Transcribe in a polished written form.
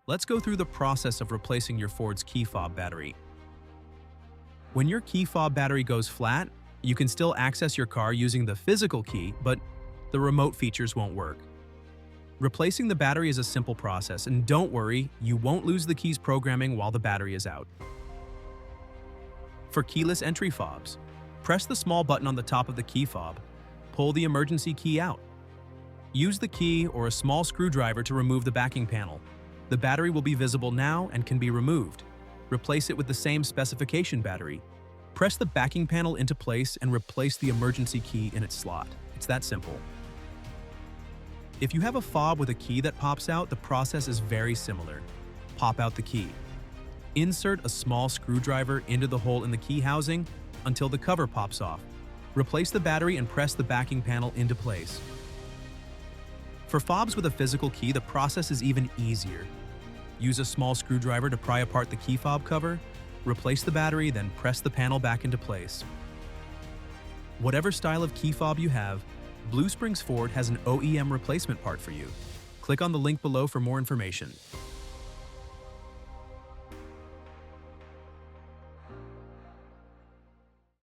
Let's go through the process of replacing your Ford's key fob battery. When your key fob battery goes flat, you can still access your car using the physical key, but the remote features won't work. Replacing the battery is a simple process, and don't worry, you won't lose the key's programming while the battery is out. For keyless entry fobs, press the small button on the top of the key fob, pull the emergency key out. Use the key or a small screwdriver to remove the backing panel. The battery will be visible now and can be removed. Replace it with the same specification battery. Press the backing panel into place and replace the emergency key in its slot. It's that simple. If you have a fob with a key that pops out, the process is very similar. Pop out the key. Insert a small screwdriver into the hole in the key housing until the cover pops off. Replace the battery and press the backing panel into place. For fobs with a physical key, the process is even easier. Use a small screwdriver to pry apart the key fob cover, replace the battery, then press the panel back into place. Whatever style of key fob you have, Blue Springs Ford has an OEM replacement part for you. Click on the link below for more information.